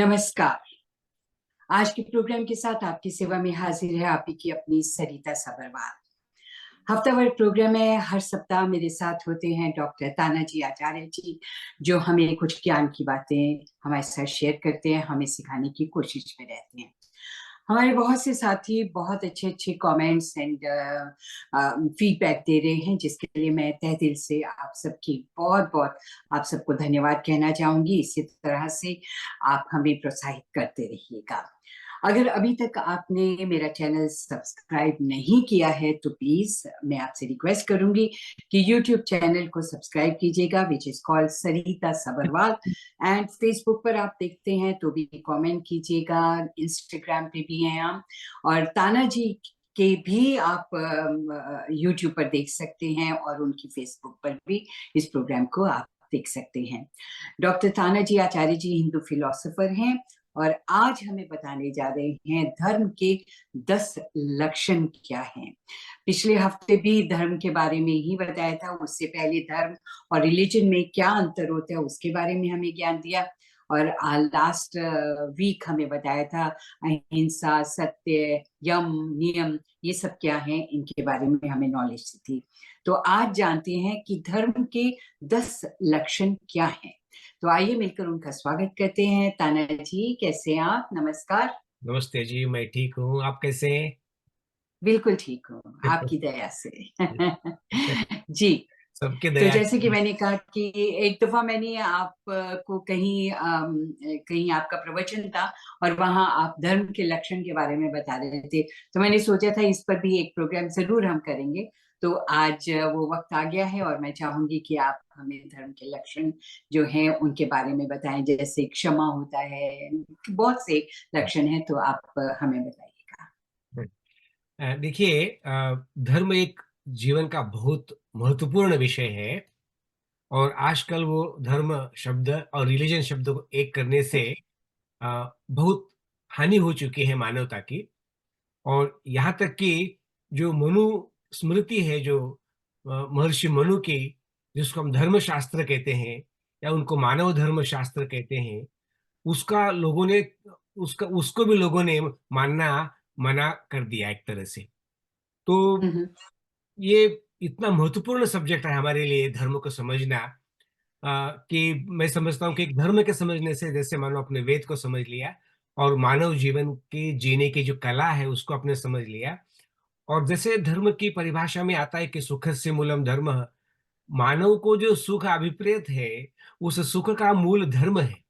नमस्कार। आज के प्रोग्राम के साथ आपकी सेवा में हाजिर है आप ही की अपनी सरिता सबरवाल। हफ्तावार प्रोग्राम में हर सप्ताह मेरे साथ होते हैं डॉक्टर तानाजी आचार्य जी, जो हमें कुछ ज्ञान की बातें हमारे साथ शेयर करते हैं, हमें सिखाने की कोशिश में रहते हैं। हमारे बहुत से साथी बहुत अच्छे-अच्छे कमेंट्स एंड फीडबैक दे रहे हैं, जिसके लिए मैं तहे दिल से आप सबकी बहुत-बहुत आप सबको धन्यवाद कहना चाहूँगी। इसी तरह से आप हमें प्रोत्साहित करते रहिएगा। अगर अभी तक आपने मेरा चैनल सब्सक्राइब नहीं किया है, तो प्लीज़ मैं आपसे रिक्वेस्ट करूँगी कि यूट्यूब चैनल को सब्सक्राइब कीजिएगा, which is called Sarita Sabharwal. And Facebook पर आप देखते हैं तो भी कमेंट कीजिएगा, इंस्टाग्राम पे भी हैं हम, और ताना जी के भी आप यूट्यूब पर देख सकते हैं और उनकी फेसबुक पर भी इस प्रोग्राम को आप देख सकते हैं। डॉक्टर ताना जी आचार्य जी हिंदू फिलोसोफर हैं और आज हमें बताने जा रहे हैं धर्म के 10 लक्षण क्या हैं। पिछले हफ्ते भी धर्म के बारे में ही बताया था, उससे पहले धर्म और रिलीजन में क्या अंतर होता है उसके बारे में हमें ज्ञान दिया, और लास्ट वीक हमें बताया था अहिंसा, सत्य, यम, नियम, ये सब क्या है, इनके बारे में हमें नॉलेज थी। तो आज जानते हैं कि धर्म के 10 लक्षण क्या हैं। तो आइए मिलकर उनका स्वागत करते हैं। ताना जी, कैसे हैं आप? नमस्कार। नमस्ते जी, मैं ठीक हूँ। आप कैसे हैं? बिल्कुल ठीक हूँ, आपकी दया से। जी, सबके तो दया जैसे कि की। मैंने कहा कि एक दफ़ा मैंने आपको कहीं कहीं आपका प्रवचन था और वहाँ आप धर्म के लक्षण के बारे में बता रहे थे। तो मैंने सोचा था इस पर भी एक प्रोग्राम ज़रूर हम करेंगे। तो आज वो वक़्त आ गया है और मैं चाहूँगी कि आप हमें धर्म के लक्षण जो हैं उनके बारे में बताएँ। जैसे क्षमा होता है, बहुत से लक्षण हैं, तो आप हमें बताइएगा। देखिए, धर्म एक जीवन का बहुत महत्वपूर्ण विषय है और आजकल वो धर्म शब्द और रिलीजन शब्द को एक करने से बहुत हानि हो चुकी है मानवता की। और यहाँ तक कि जो मनु स्मृति है, जो महर्षि मनु की, जिसको हम धर्मशास्त्र कहते हैं या उनको मानव धर्म शास्त्र कहते हैं, उसका लोगों ने उसका उसको भी लोगों ने मानना मना कर दिया एक तरह से। तो हुँ, हुँ। ये इतना महत्वपूर्ण सब्जेक्ट है हमारे लिए धर्म को समझना, कि मैं समझता हूँ कि एक धर्म के समझने से जैसे मानो अपने वेद को समझ लिया और मानव जीवन के जीने की जो कला है उसको आपने समझ लिया। और जैसे धर्म की परिभाषा में आता है कि सुखस्य मूलम धर्मः, मानव को जो सुख अभिप्रेत है, उस सुख का मूल धर्म है।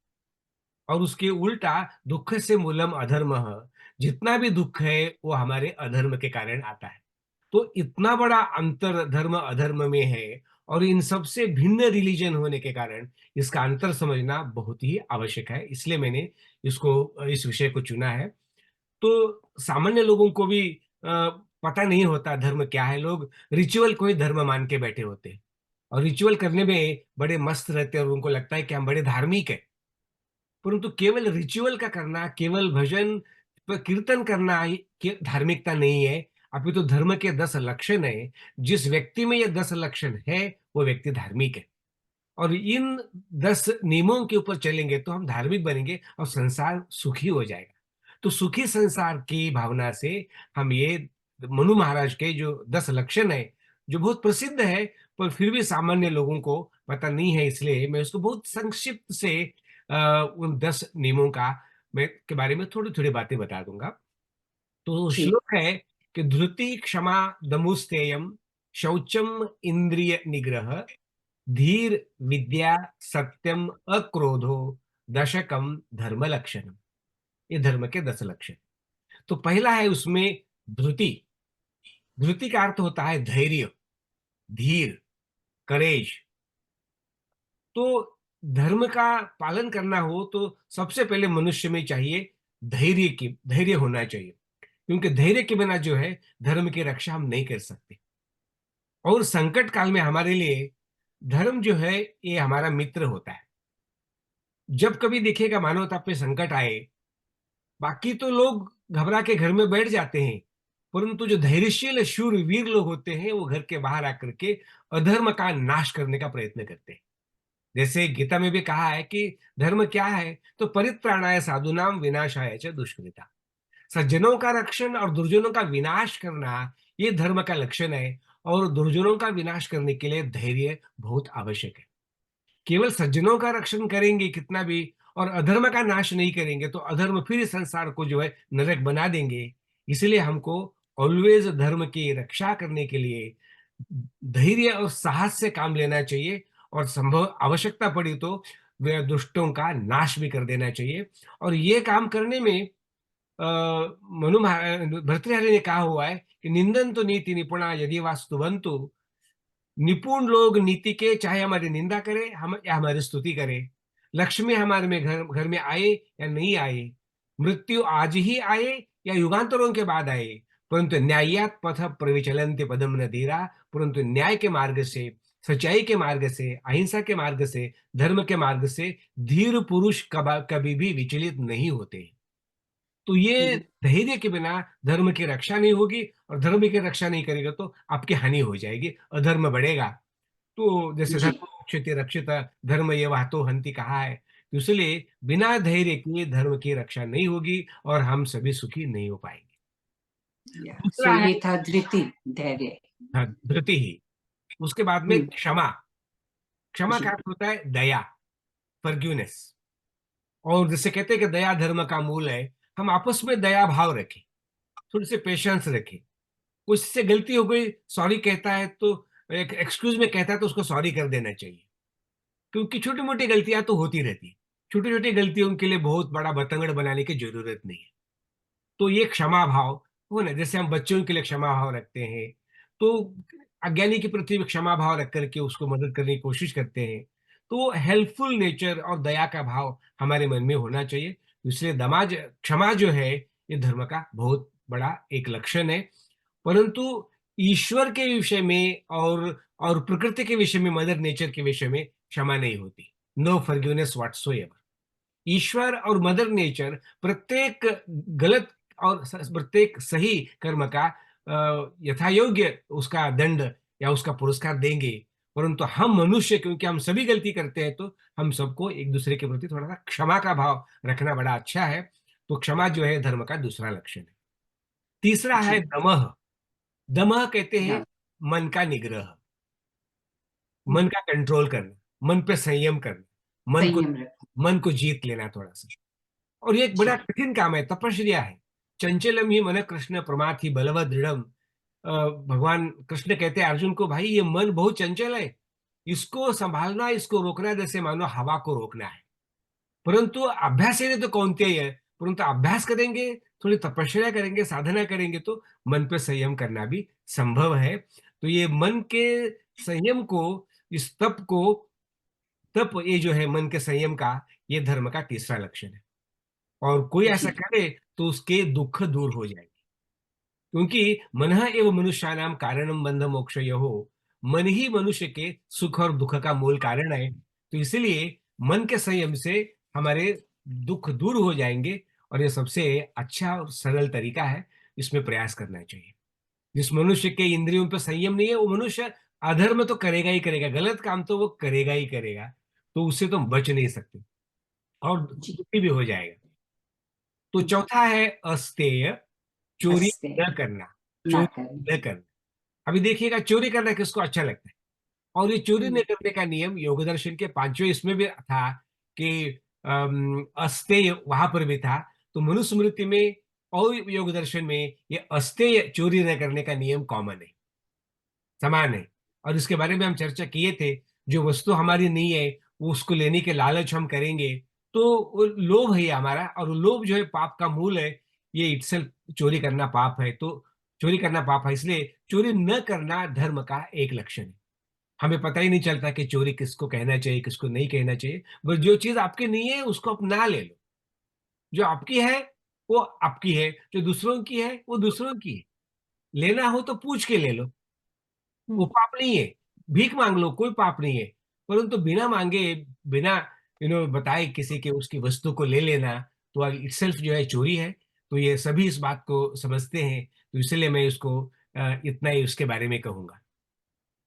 और उसके उल्टा दुःख से मूलम अधर्मः, जितना भी दुःख है वो हमारे अधर्म के कारण आता है। तो इतना बड़ा अंतर धर्म अधर्म में है और इन सब से भिन्न रिलीजन होने के कारण इसका अंतर समझना बहुत ही आवश्यक है। इसलिए मैंने इस विषय को चुना है। तो सामान्य लोगों को भी पता नहीं होता धर्म क्या है। लोग रिचुअल को ही धर्म मान के बैठे होते हैं और रिचुअल करने में बड़े मस्त रहते हैं और उनको लगता है कि हम बड़े धार्मिक हैं। परंतु केवल रिचुअल का करना, केवल भजन कीर्तन करना ही धार्मिकता नहीं है। अभी तो धर्म के 10 लक्षण है। जिस व्यक्ति में ये 10 लक्षण है, वो व्यक्ति धार्मिक है। और इन 10 नियमों के ऊपर चलेंगे तो हम धार्मिक बनेंगे और संसार सुखी हो जाएगा। तो सुखी संसार की भावना से हम ये मनु महाराज के जो 10 लक्षण है, जो बहुत प्रसिद्ध है, पर फिर भी सामान्य लोगों को पता नहीं है, इसलिए मैं उसको बहुत संक्षिप्त से उन 10 नियमों का मैं के बारे में थोड़ी-थोड़ी बातें बता दूँगा। तो जी, श्लोक है कि धृति, क्षमा, दमुस्तेयम, शौचम, इंद्रिय निग्रह, धीर, विद्या, सत्यम, अक्रोधो, दशकम, धर्म लक्षणम। ये धर्म के 10 लक्षण। तो पहला है उसमें धृति। धृति का अर्थ होता है धैर्य, धीर, करेज। तो धर्म का पालन करना हो तो सबसे पहले मनुष्य में चाहिए धैर्य होना चाहिए। क्योंकि धैर्य के बिना जो है धर्म की रक्षा हम नहीं कर सकते। और संकट काल में हमारे लिए धर्म जो है ये हमारा मित्र होता है। जब कभी देखिएगा मानवता पे संकट आए, बाकी तो लोग घबरा के घर में बैठ जाते हैं, परंतु जो धैर्यशील शूरवीर लोग होते हैं वो घर के बाहर आकर के अधर्म का नाश करने का प्रयत्न करते हैं। जैसे गीता में भी कहा है कि धर्म क्या है, तो परित्राणाय साधूनाम विनाशाय च दुष्कृता। सज्जनों का रक्षण और दुर्जनों का विनाश करना, ये धर्म का लक्षण है। और दुर्जनों का विनाश करने के लिए धैर्य बहुत आवश्यक है। केवल सज्जनों का रक्षण करेंगे कितना भी, और अधर्म का नाश नहीं करेंगे, तो अधर्म फिर इस संसार को जो है नरक बना देंगे। इसलिए हमको ऑलवेज धर्म की रक्षा करने के लिए धैर्य और साहस से काम लेना चाहिए, और संभव आवश्यकता पड़ी तो वे दुष्टों का नाश भी कर देना चाहिए। और ये काम करने में अ, भर्तृहरि ने कहा हुआ है कि निंदन्तु नीति निपुणा यदि वा स्तुवन्तु। निपुण लोग नीति के चाहे हमारी निंदा करे हम या हमारी स्तुति करे, लक्ष्मी हमारे में घर घर में आए या नहीं आए, मृत्यु आज ही आए या युगांतरों के बाद आए, परंतु न्यायात पथ प्रविचलन्ति पदम न धीरा। परंतु न्याय के मार्ग से, सच्चाई के मार्ग से, अहिंसा के मार्ग से, धर्म के मार्ग से धीर पुरुष कभी भी विचलित नहीं होते। तो ये हम्म, धैर्य के बिना धर्म की रक्षा नहीं होगी, और धर्म की रक्षा नहीं करेगा तो आपकी हानि हो जाएगी, अधर्म बढ़ेगा। तो जैसे जी धर्म रक्षित रक्षित धर्म ये वाहतो हंति कहा है, तो इसलिए बिना धैर्य के धर्म की रक्षा नहीं होगी और हम सभी सुखी नहीं हो पाएंगे। सो दूसरा है ये था धृति, धैर्य। धृति ही। उसके बाद में हम्म, क्षमा। क्षमा का जी अर्थ होता है दया, फॉरगिवनेस। और जैसे कहते हैं कि दया धर्म का मूल है, हम आपस में दया भाव रखें, थोड़ी सी पेशेंस रखें। उससे गलती हो गई, सॉरी कहता है तो, एक एक्सक्यूज में कहता है तो उसको सॉरी कर देना चाहिए, क्योंकि छोटी मोटी गलतियां तो होती रहती है। छोटी छोटी गलतियों के लिए बहुत बड़ा बतंगड़ बनाने की जरूरत नहीं है। तो ये क्षमा भाव हो ना, जैसे हम बच्चों के लिए क्षमा भाव रखते हैं, तो अज्ञानी के प्रति भी क्षमा भाव रख करके उसको मदद करने की कोशिश करते हैं। तो हेल्पफुल नेचर और दया का भाव हमारे मन में होना चाहिए। इसलिए दमाज क्षमा जो है, ये धर्म का बहुत बड़ा एक लक्षण है। परंतु ईश्वर के विषय में और प्रकृति के विषय में, मदर नेचर के विषय में क्षमा नहीं होती। No forgiveness whatsoever. ईश्वर और मदर नेचर प्रत्येक गलत और प्रत्येक सही कर्म का यथा योग्य उसका दंड या उसका पुरस्कार देंगे। परंतु हम मनुष्य, क्योंकि हम सभी गलती करते हैं, तो हम सबको एक दूसरे के प्रति थोड़ा सा क्षमा का भाव रखना बड़ा अच्छा है। तो क्षमा जो है धर्म का दूसरा लक्षण है। तीसरा है जी दमः। दमः कहते हैं हाँ, मन का निग्रह, मन हम्म, का कंट्रोल करना, मन पे संयम करना, मन को संयम रखो। मन को जीत लेना थोड़ा सा। और ये एक बड़ा जी कठिन काम है, तपस्या है। चंचलम ही मन कृष्ण प्रमाथि बलवद दृढ़म। भगवान कृष्ण कहते हैं अर्जुन को, भाई ये मन बहुत चंचल है, इसको संभालना, इसको रोकना जैसे मानो हवा को रोकना है। परंतु अभ्यास से तो कौनते ही है। परंतु अभ्यास करेंगे, थोड़ी तपस्या करेंगे, साधना करेंगे, तो मन पे संयम करना भी संभव है। तो ये मन के संयम को, इस तप ये जो है मन के संयम का, ये धर्म का तीसरा लक्षण है। और कोई ऐसा जी करे तो उसके दुख दूर हो जाएंगे, क्योंकि मनः एव मनुष्याणाम कारणम बंध मोक्षयोः। मन ही मनुष्य के सुख और दुख का मूल कारण है। तो इसलिए मन के संयम से हमारे दुख दूर हो जाएंगे, और ये सबसे अच्छा और सरल तरीका है। इसमें प्रयास करना चाहिए। जिस मनुष्य के इंद्रियों पर संयम नहीं है, वो मनुष्य अधर्म तो करेगा ही करेगा, गलत काम तो वो करेगा ही करेगा। तो उससे तो हम बच नहीं सकते, और जी दुखी भी हो जाएगा। तो हम्म, चौथा है अस्तेय, चोरी हंसते न करना। ना चोरी करें। न करना। अभी देखिएगा, चोरी करना किसको अच्छा लगता है? और ये चोरी न हम्म, करने का नियम योग दर्शन के पांचवें इसमें भी था कि अस्तेय वहां पर भी था। तो मनुस्मृति में और योग दर्शन में ये अस्तेय, चोरी न करने का नियम कॉमन है, समान है। और इसके बारे में हम चर्चा किए थे। जो वस्तु हमारी नहीं है, वो उसको लेने के लालच हम करेंगे, तो वो लोभ है ये हमारा, और वो लोभ जो है पाप का मूल है। ये इटसेल्फ चोरी करना पाप है। तो चोरी करना पाप है, इसलिए चोरी न करना धर्म का एक लक्षण है। हमें पता ही नहीं चलता कि चोरी किसको कहना चाहिए, किसको नहीं कहना चाहिए। बस जो चीज आपकी नहीं है उसको अपना ले लो। जो आपकी है वो आपकी है, जो दूसरों की है वो दूसरों की है। लेना हो तो पूछ के ले लो, वो हम्म, पाप नहीं है। भीख मांग लो, कोई पाप नहीं है। परंतु बिना मांगे, बिना बताए किसी के उसकी वस्तु को ले लेना, तो इटसेल्फ जो है चोरी है। तो ये सभी इस बात को समझते हैं, तो इसलिए मैं इसको इतना ही उसके बारे में कहूंगा।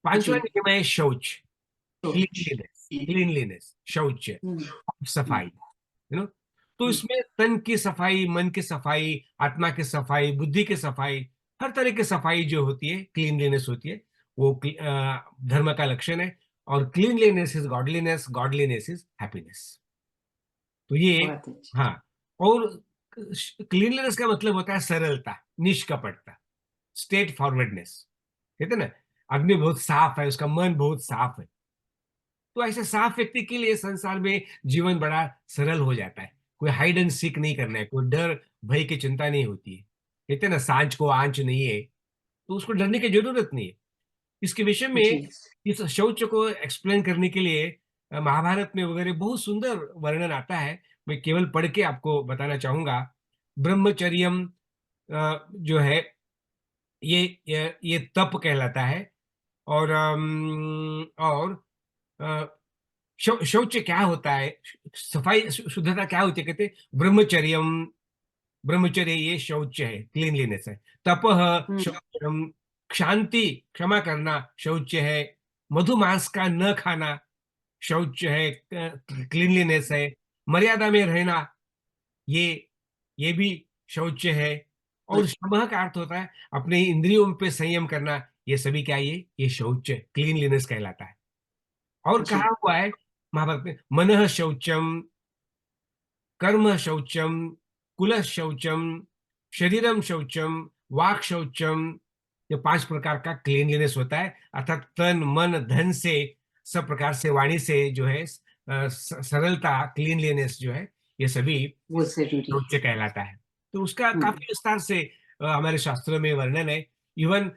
पांचवा जी नियम है शौच, सोच क्लीनलीनेस। क्लीनलीनेस, शौच, हम्म, सफाई, तो हम्म, इसमें तन की सफाई, मन की सफाई, आत्मा की सफाई, बुद्धि की सफाई, हर तरह की सफाई जो होती है, क्लीनलीनेस होती है, वो धर्म का लक्षण है। और cleanliness is godliness, godliness is happiness. तो ये बहुत अच्छा। हाँ। और क्लीनलीनेस का मतलब होता है सरलता, निष्कपटता, स्ट्रेट फॉरवर्डनेस, कहते हैं ना, आदमी बहुत साफ है, उसका मन बहुत साफ है। तो ऐसे साफ व्यक्ति के लिए संसार में जीवन बड़ा सरल हो जाता है। कोई हाइड एंड सीक नहीं करना है, कोई डर भय की चिंता नहीं होती है। कहते हैं ना, सांच को आंच नहीं है, तो उसको डरने की जरूरत नहीं है। इसके विषय में जी। इस शौच को एक्सप्लेन करने के लिए महाभारत में वगैरह बहुत सुंदर वर्णन आता है। मैं केवल पढ़ के आपको बताना चाहूंगा। ब्रह्मचर्यम जो है, ये तप कहलाता है। और शौच क्या होता है, सफाई शुद्धता क्या होती है, कहते ब्रह्मचर्यम, ब्रह्मचर्य ये शौच है, क्लीनलीनेस है। तपह हम्म, शौचम, शांति, क्षमा करना शौच है। मधुमांस का न खाना शौच है, क्लीनलीनेस है। मर्यादा में रहना, ये ये भी शौच है। और शमः का अर्थ होता है अपने इंद्रियों पे संयम करना। ये सभी क्या है, ये शौच क्लीनलीनेस कहलाता है। और कहा जी। हुआ है महाभारत में, मनः शौचम, कर्म शौचम, कुल शौचम, शरीरम शौचम, वाक शौचम। ये 5 प्रकार का क्लीनलीनेस होता है, अर्थात तन मन धन से, सब प्रकार से, वाणी से जो है सरलता, क्लीनलीनेस जो है, ये सभी वो जरूरी शौच है। कहलाता है। तो उसका हम्म, काफी विस्तार से हमारे शास्त्रों में वर्णन है। इवन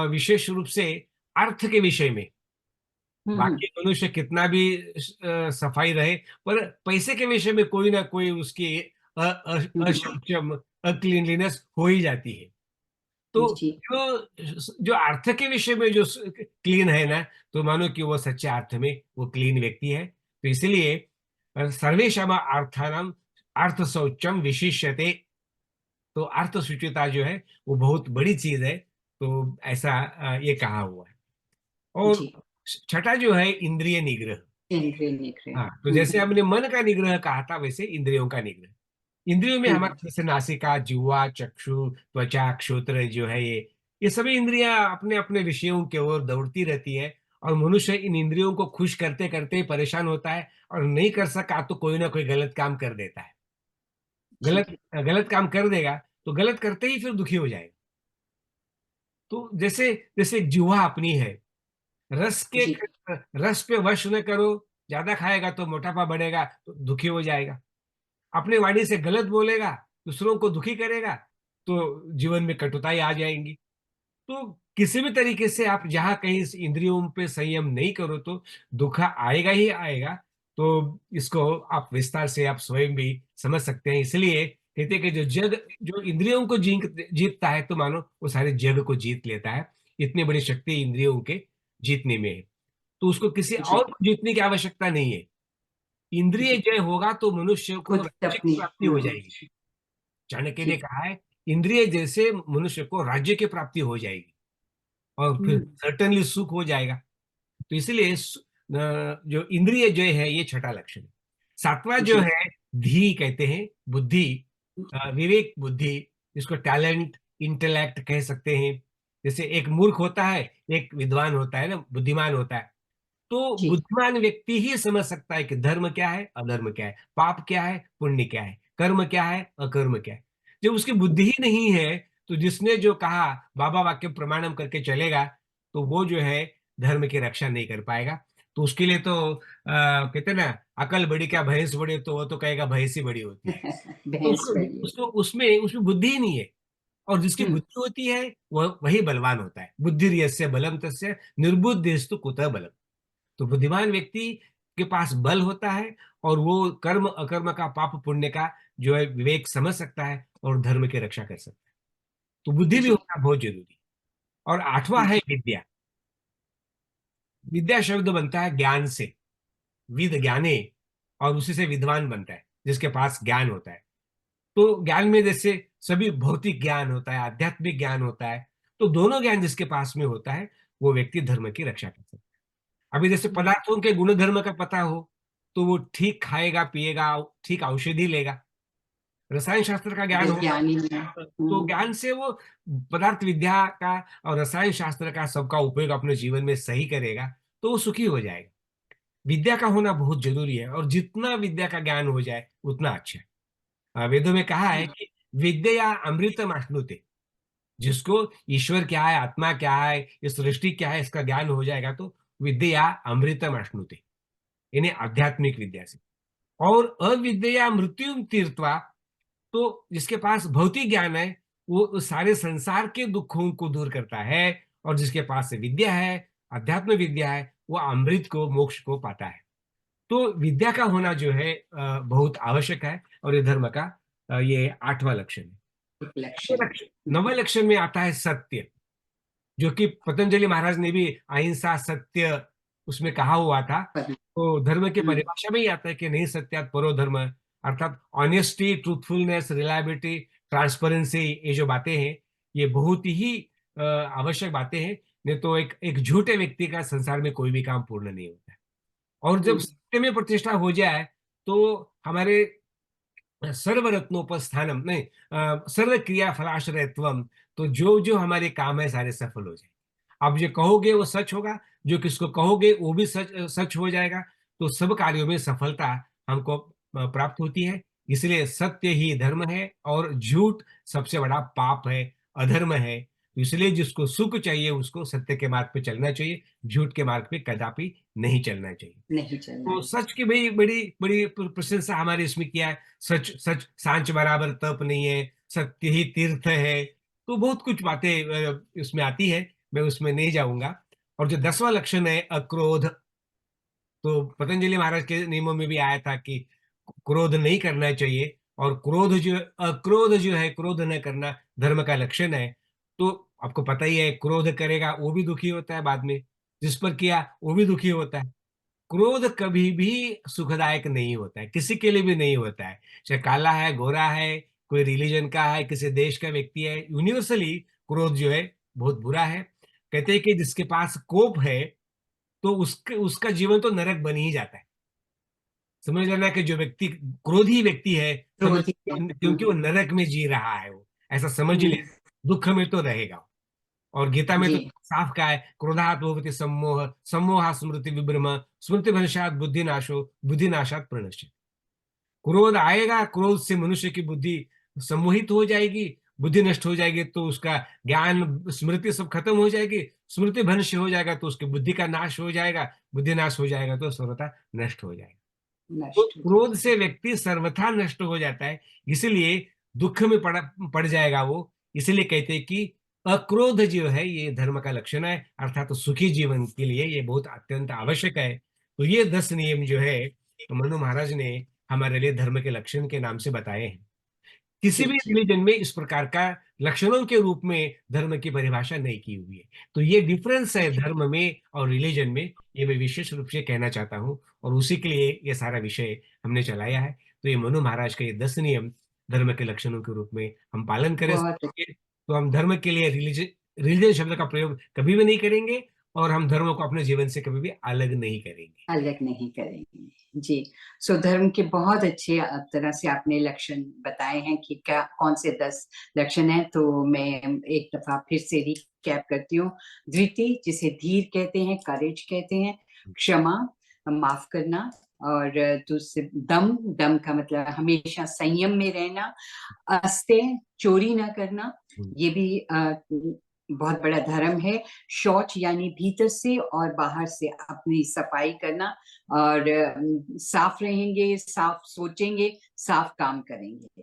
विशेष रूप से अर्थ के विषय में, हम्म, बाकी मनुष्य कितना भी सफाई रहे, पर पैसे के विषय में कोई ना कोई उसकी हम्म, अशुचम, अक्लीनलीनेस हो ही जाती है। तो जी, जो जो अर्थ के विषय में जो क्लीन है ना, तो मानो कि वो सच्चे अर्थ में वो क्लीन व्यक्ति है। तो इसलिए सर्वेषाम अर्थानाम अर्थ शौचम विशिष्यते। तो अर्थ शुचिता जो है वो बहुत बड़ी चीज है। तो ऐसा ये कहा हुआ है। और जी। छठा जो है इंद्रिय निग्रह। इंद्रिय निग्रह। हाँ, तो जैसे हमने मन का निग्रह कहा था, वैसे इंद्रियों का निग्रह। इंद्रियों में हम्म, हमारे जैसे नासिका, जिह्वा, चक्षु, त्वचा, श्रोत्र जो है, ये सभी इंद्रियां अपने अपने विषयों की ओर दौड़ती रहती है। और मनुष्य इन इंद्रियों को खुश करते करते ही परेशान होता है, और नहीं कर सका तो कोई ना कोई गलत काम कर देता है। जी, गलत गलत काम कर देगा तो गलत करते ही फिर दुखी हो जाएगा। तो जैसे जैसे जिह्वा अपनी है, रस के जी, रस पे वश न करो, ज्यादा खाएगा तो मोटापा बढ़ेगा, तो दुखी हो जाएगा। अपने वाणी से गलत बोलेगा, दूसरों को दुखी करेगा, तो जीवन में कटुताई आ जाएंगी। तो किसी भी तरीके से आप जहां कहीं इस इंद्रियों पे संयम नहीं करो तो दुख आएगा ही आएगा। तो इसको आप विस्तार से आप स्वयं भी समझ सकते हैं। इसलिए कहते हैं कि जो इंद्रियों को जीतता है, तो मानो वो सारे जग को जीत लेता है। इतनी बड़ी शक्ति इंद्रियों के जीतने में है। तो उसको किसी और जी, को जीतने की आवश्यकता नहीं है। इंद्रिय जी। जय होगा तो मनुष्य को खुद राज्य की अपनी। प्राप्ति हो जाएगी। चाणक्य ने जी। कहा है, इंद्रिय जैसे मनुष्य को राज्य की प्राप्ति हो जाएगी, और फिर हम्म, सर्टेनली सुख हो जाएगा। तो इसलिए जो इंद्रिय जय है, ये छठा लक्षण है। सातवां जो जी, है, धी कहते हैं, बुद्धि, विवेक बुद्धि, जिसको टैलेंट, इंटेलेक्ट कह सकते हैं। जैसे एक मूर्ख होता है, एक विद्वान होता है ना, बुद्धिमान होता है। तो जी, बुद्धिमान व्यक्ति ही समझ सकता है कि धर्म क्या है, अधर्म क्या है, पाप क्या है, पुण्य क्या है, कर्म क्या है, अकर्म क्या है। जब उसकी बुद्धि ही नहीं है, तो जिसने जो कहा बाबा वाक्य प्रमाणम करके चलेगा, तो वो जो है धर्म की रक्षा नहीं कर पाएगा। तो उसके लिए तो कहते हैं ना, अकल बड़ी क्या भैंस बड़ी, तो वो तो कहेगा भैंस ही बड़ी होती है। तो भैंस उसको बड़ी। उसको उसमें उसमें बुद्धि ही नहीं है। और जिसकी हम्म, बुद्धि होती है, वह वही बलवान होता है। बुद्धि यस्य बलम तस्य, निर्बुद्धिस्तु कुतः बलम। तो बुद्धिमान व्यक्ति के पास बल होता है, और वो कर्म अकर्म का, पाप पुण्य का जो है विवेक समझ सकता है, और धर्म की रक्षा कर सकता है। तो बुद्धि भी जी, होना बहुत जरूरी। और आठवां है जी, विद्या। विद्या शब्द बनता है ज्ञान से, विद ज्ञाने, और उसी से विद्वान बनता है, जिसके पास ज्ञान होता है। तो ज्ञान में जैसे सभी भौतिक ज्ञान होता है, आध्यात्मिक ज्ञान होता है। तो दोनों ज्ञान जिसके पास में होता है, वो व्यक्ति धर्म की रक्षा कर सकता है। अभी जैसे हम्म, पदार्थों के गुण-धर्म का पता हो, तो वो ठीक खाएगा, पिएगा, ठीक औषधि लेगा। रसायन शास्त्र का ज्ञान होगा विज्ञानी है। तो ज्ञान से वो पदार्थ विद्या का और रसायन शास्त्र का सबका उपयोग अपने जीवन में सही करेगा, तो वो सुखी हो जाएगा। विद्या का होना बहुत ज़रूरी है और जितना विद्या का ज्ञान हो जाए, उतना अच्छा है। वेदों में कहा है कि विद्या अमृतम अश्नुते, जिसको ईश्वर क्या है, आत्मा क्या है, ये सृष्टि क्या है, इसका ज्ञान हो जाएगा तो विद्या अमृतम अश्नुते, यानी आध्यात्मिक विद्या से। और अविद्या मृत्युम तीर्त्वा, तो जिसके पास भौतिक ज्ञान है, वो उस सारे संसार के दुखों को दूर करता है और जिसके पास विद्या है, अध्यात्म विद्या है, वो अमृत को, मोक्ष को पाता है। तो विद्या का होना जो है बहुत आवश्यक है और ये धर्म का ये 8वां लक्षण है। एक लक्षण। 9वें लक्षण में आता है सत्य, जो कि पतंजलि महाराज ने भी अहिंसा, सत्य उसमें कहा हुआ था। पर- तो धर्म की हम्म, परिभाषा में ही आता है कि नहीं सत्यात परो धर्म, अर्थात ऑनेस्टी, ट्रूथफुलनेस, रिलायबिलिटी, ट्रांसपेरेंसी, ये जो बातें हैं, ये बहुत ही आवश्यक बातें हैं। नहीं तो एक एक झूठे व्यक्ति का संसार में कोई भी काम पूर्ण नहीं होता है। और जब हम्म, सत्य में प्रतिष्ठा हो जाए, तो हमारे सर्वरत्नोपस्थानम नहीं, सर्व क्रिया फलाश्रयत्वम, तो जो जो हमारे काम है सारे सफल हो जाए। आप जो कहोगे वो सच होगा, जो किसको कहोगे वो भी सच हो जाएगा। तो सब कार्यों में सफलता हमको प्राप्त होती है। इसलिए सत्य ही धर्म है और झूठ सबसे बड़ा पाप है, अधर्म है। तो इसलिए जिसको सुख चाहिए उसको सत्य के मार्ग पे चलना चाहिए, झूठ के मार्ग पे कदापि नहीं चलना चाहिए। नहीं चलना तो है। सच की भी बड़ी बड़ी प्रशंसा हमारे इसमें किया है। सच सच सांच बराबर तप नहीं है, सत्य ही तीर्थ है। तो बहुत कुछ बातें इसमें आती है, मैं उसमें नहीं जाऊंगा। और जो 10वां लक्षण है अक्रोध, तो पतंजलि महाराज के नियमों में भी आया था कि क्रोध नहीं करना चाहिए। और क्रोध जो अक्रोध जो है, क्रोध न करना धर्म का लक्षण है। तो आपको पता ही है, क्रोध करेगा वो भी दुखी होता है बाद में, जिस पर किया वो भी दुखी होता है। क्रोध कभी भी सुखदायक नहीं होता है, किसी के लिए भी नहीं होता है। चाहे काला है, गोरा है, कोई रिलीजन का है, किसी देश का व्यक्ति है, यूनिवर्सली क्रोध जो है बहुत बुरा है। कहते हैं कि जिसके पास कोप है, तो उसके उसका जीवन तो नरक बन ही जाता है। समझ लेना कि जो व्यक्ति क्रोधी व्यक्ति है, समझ, क्रोधी है। क्योंकि वो नरक में जी रहा है वो, ऐसा समझ ले, हम्म, दुःख में तो रहेगा। और गीता में तो जी। साफ कहा है, क्रोधात भवति सम्मोह, सम्मोहात् स्मृति विभ्रम, स्मृति भ्रंशात् बुद्धिनाशो, बुद्धिनाशात् प्रणश्य। क्रोध आएगा, क्रोध से मनुष्य की बुद्धि सम्मोहित हो जाएगी, बुद्धि नष्ट हो जाएगी तो उसका ज्ञान, स्मृति सब खत्म हो जाएगी, स्मृति भ्रंश हो जाएगा तो उसकी बुद्धि का नाश हो जाएगा, बुद्धि नाश हो जाएगा तो सर्वथा नष्ट हो जाएगा। तो नष्ट हो क्रोध जाएगा। से व्यक्ति सर्वथा नष्ट हो जाता है, इसलिए दुख में पड़ जाएगा वो। इसलिए कहते हैं कि अक्रोध जो है ये धर्म का लक्षण है, अर्थात तो सुखी जीवन के लिए ये बहुत अत्यंत आवश्यक है। तो ये 10 नियम जो है, तो मनु महाराज ने हमारे लिए धर्म के लक्षण के नाम से बताए हैं। किसी जी भी जी। रिलीजन में इस प्रकार का लक्षणों के रूप में धर्म की परिभाषा नहीं की हुई है। तो ये डिफरेंस है धर्म में और रिलीजन में, ये मैं विशेष रूप से कहना चाहता हूँ और उसी के लिए ये सारा विषय हमने चलाया है। तो ये मनु महाराज के ये 10 नियम धर्म के लक्षणों के रूप में हम पालन करें, बहुत तो हम धर्म के लिए रिलीजन रिलीजन शब्द का प्रयोग कभी भी नहीं करेंगे और हम धर्म को अपने जीवन से कभी भी अलग नहीं करेंगे। अलग नहीं करेंगे। जी। सो धर्म के बहुत अच्छे तरह से आपने लक्षण बताए हैं कि क्या कौन से 10 लक्षण हैं। तो मैं एक दफा फिर से रिकैप करती हूँ। धृति, जिसे धीर कहते हैं, करेज कहते हैं, क्षमा, माफ करना, और दूसरे दम, दम का मतलब हमेशा संयम में रहना, अस्तेय, चोरी ना करना, हुँ, ये भी बहुत बड़ा धर्म है। शौच यानी भीतर से और बाहर से अपनी सफाई करना, और साफ रहेंगे, साफ सोचेंगे, साफ काम करेंगे।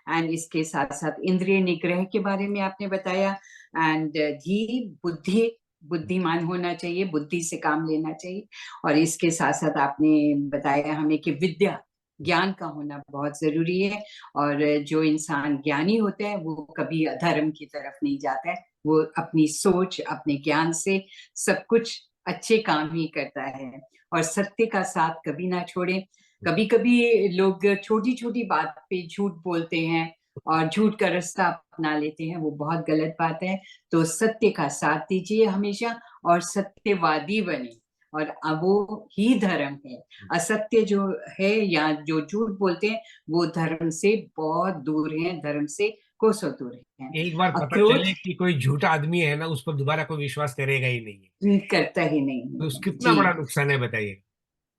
एंड इसके साथ साथ इंद्रिय निग्रह के बारे में आपने बताया। एंड धीर, बुद्धि, बुद्धिमान होना चाहिए, बुद्धि से काम लेना चाहिए। और इसके साथ साथ आपने बताया हमें कि विद्या, ज्ञान का होना बहुत जरूरी है। और जो इंसान ज्ञानी होता है वो कभी अधर्म की तरफ नहीं जाता है, वो अपनी सोच, अपने ज्ञान से सब कुछ अच्छे काम ही करता है। और सत्य का साथ कभी ना छोड़े। कभी कभी लोग छोटी छोटी बात पे झूठ बोलते हैं और झूठ का रास्ता अपना लेते हैं, वो बहुत गलत बात है। तो सत्य का साथ दीजिए हमेशा, और सत्यवादी बने, और अब वो ही धर्म है। असत्य जो है या जो झूठ बोलते हैं वो धर्म से बहुत दूर हैं, धर्म से कोसों दूर हैं। एक बार पता अक्रोध चले कि कोई झूठा आदमी है ना, उस पर दोबारा कोई विश्वास करेगा ही नहीं है। करता ही नहीं तो है। कितना जी बड़ा नुकसान है बताइए।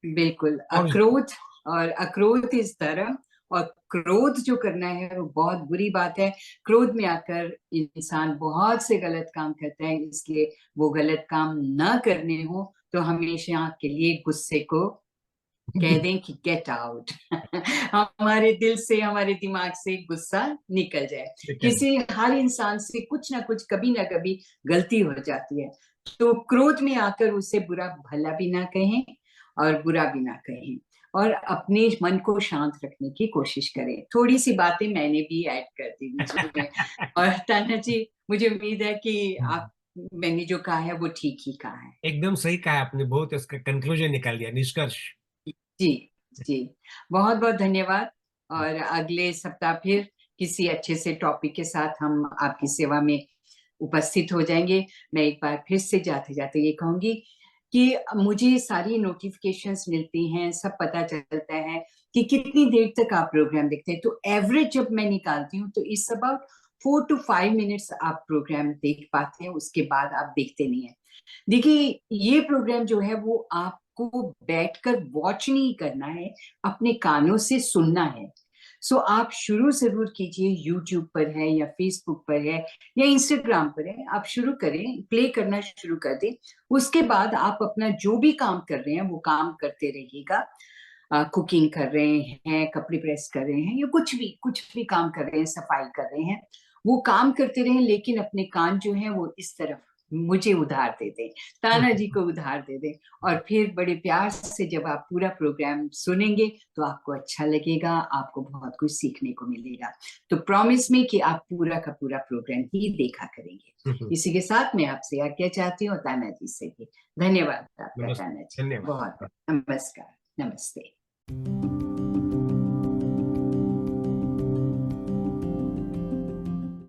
बिल्कुल, और अक्रोध इस धर्म, और क्रोध जो करना है वो बहुत बुरी बात है। क्रोध में आकर इंसान बहुत से गलत काम करता है, इसलिए वो गलत काम ना करने हो तो हमेशा के लिए गुस्से को कह दें कि गेट आउट। हमारे दिल से, हमारे दिमाग से गुस्सा निकल जाए। हर इंसान से कुछ ना कुछ, कभी ना कभी गलती हो जाती है, तो क्रोध में आकर उसे बुरा भला भी ना कहें और बुरा भी ना कहें, और अपने मन को शांत रखने की कोशिश करें। थोड़ी सी बातें मैंने भी ऐड कर दी बीच में। और ताना जी, मुझे उम्मीद है कि आप, मैंने जो कहा है वो ठीक ही कहा है। एकदम सही कहा आपने, बहुत इसका कंक्लूजन निकाल दिया, निष्कर्ष। जी जी, बहुत बहुत धन्यवाद। और अगले सप्ताह फिर किसी अच्छे से टॉपिक के साथ हम आपकी सेवा में उपस्थित हो जाएंगे। मैं एक बार फिर से जाते जाते ये कहूंगी कि मुझे सारी नोटिफिकेशंस मिलती हैं, सब पता चलता है कि कितनी देर तक आप प्रोग्राम देखते हैं। तो एवरेज जब मैं निकालती हूँ तो इट्स अबाउट 4 to 5 मिनट्स आप प्रोग्राम देख पाते हैं, उसके बाद आप देखते नहीं है। देखिए, ये प्रोग्राम जो है वो आपको बैठकर वॉच नहीं करना है, अपने कानों से सुनना है। सो आप शुरू जरूर कीजिए, यूट्यूब पर है या फेसबुक पर है या इंस्टाग्राम पर है, आप शुरू करें, प्ले करना शुरू कर दें। उसके बाद आप अपना जो भी काम कर रहे हैं वो काम करते रहिएगा। कुकिंग कर रहे हैं, कपड़े प्रेस कर रहे हैं, या कुछ भी काम कर रहे हैं, सफाई कर रहे हैं, वो काम करते रहें, लेकिन अपने कान जो है वो इस तरफ मुझे उधार दे दें, ताना जी को उधार दे दें। और फिर बड़े प्यार से जब आप पूरा प्रोग्राम सुनेंगे तो आपको अच्छा लगेगा, आपको बहुत कुछ सीखने को मिलेगा। तो प्रॉमिस में कि आप पूरा का पूरा प्रोग्राम ही देखा करेंगे। इसी के साथ मैं आपसे आज्ञा चाहती हूँ, ताना जी से भी धन्यवाद आपका। ताना जी धन्यवाद। बहुत बहुत नमस्कार, नमस्ते।